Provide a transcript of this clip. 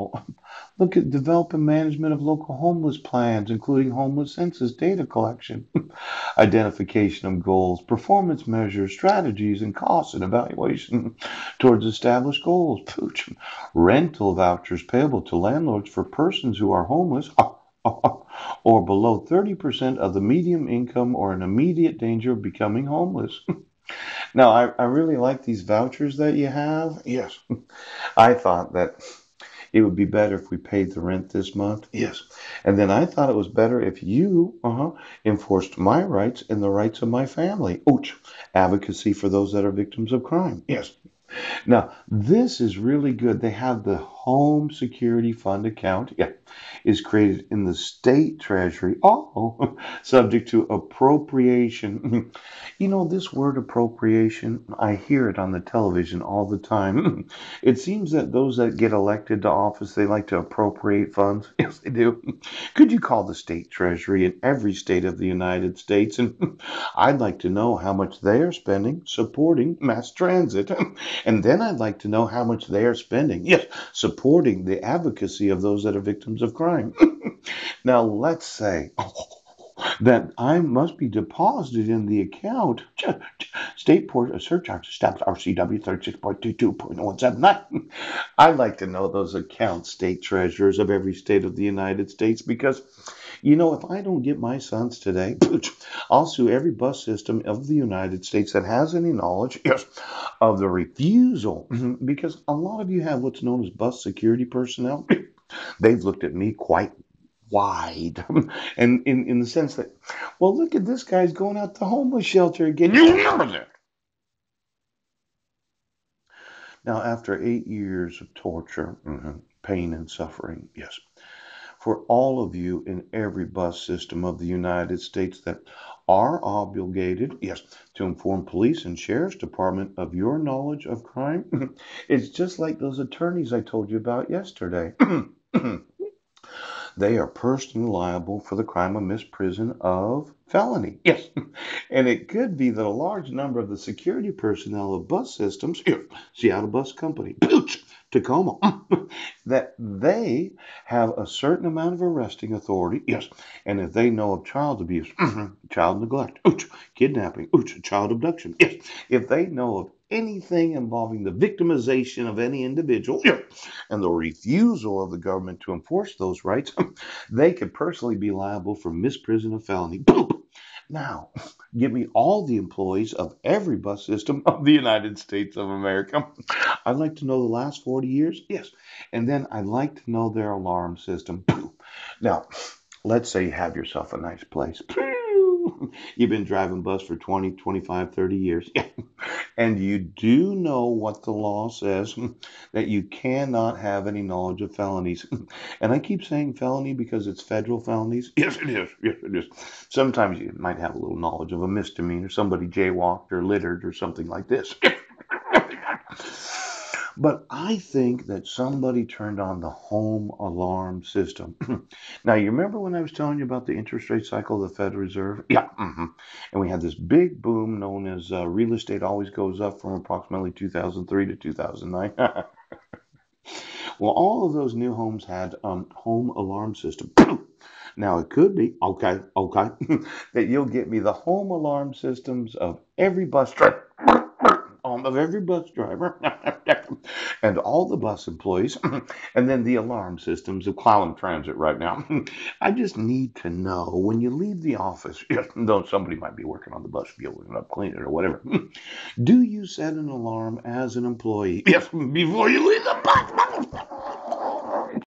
example, look at developing management of local homeless plans, including homeless census data collection, identification of goals, performance measures, strategies, and costs and evaluation towards established goals. Pooch. Rental vouchers payable to landlords for persons who are homeless or below 30% of the median income or in immediate danger of becoming homeless. Now, I really like these vouchers that you have. Yes. I thought that it would be better if we paid the rent this month. Yes. And then I thought it was better if you enforced my rights and the rights of my family. Ouch. Advocacy for those that are victims of crime. Yes. Now, this is really good. They have the Home Security Fund account. Yeah, is created in the state treasury. Oh, subject to appropriation. You know, this word appropriation, I hear it on the television all the time. It seems that those that get elected to office, they like to appropriate funds. Yes, they do. Could you call the state treasury in every state of the United States? And I'd like to know how much they are spending supporting mass transit. And then I'd like to know how much they are spending, yes, supporting the advocacy of those that are victims of crime. Now, let's say that I must be deposited in the account. State Port Surcharge Established RCW 36.22.179. I'd like to know those account state treasurers of every state of the United States because, you know, if I don't get my sons today, I'll sue every bus system of the United States that has any knowledge, yes, of the refusal, because a lot of you have what's known as bus security personnel. They've looked at me quite wide, and in the sense that, well, look at this guy's going out to homeless shelter again. You remember that. Now, after 8 years of torture, pain, and suffering, yes, for all of you in every bus system of the United States that are obligated, yes, to inform police and sheriff's department of your knowledge of crime. It's just like those attorneys I told you about yesterday. They are personally liable for the crime of misprision of felony. Yes. And it could be that a large number of the security personnel of bus systems, here, Seattle Bus Company, Tacoma, that they have a certain amount of arresting authority. Yes. And if they know of child abuse, child neglect, kidnapping, child abduction, yes. If they know of anything involving the victimization of any individual, yes, and the refusal of the government to enforce those rights, they could personally be liable for misprision of felony. Now, give me all the employees of every bus system of the United States of America. I'd like to know the last 40 years. Yes. And then I'd like to know their alarm system. Now, let's say you have yourself a nice place. You've been driving bus for 20, 25, 30 years. Yeah. And you do know what the law says that you cannot have any knowledge of felonies. And I keep saying felony because it's federal felonies. Yes, it is. Yes, it is. Sometimes you might have a little knowledge of a misdemeanor, somebody jaywalked or littered or something like this. But I think that somebody turned on the home alarm system. Now, you remember when I was telling you about the interest rate cycle of the Federal Reserve? Yeah. And we had this big boom known as real estate always goes up from approximately 2003 to 2009. Well, all of those new homes had home alarm system. Now, it could be, okay, that you'll get me the home alarm systems of every bus driver, of every bus driver, and all the bus employees, and then the alarm systems of Clown Transit right now. I just need to know when you leave the office, though somebody might be working on the bus, fueling up, cleaning it, or whatever. Do you set an alarm as an employee? Yes, before you leave the bus.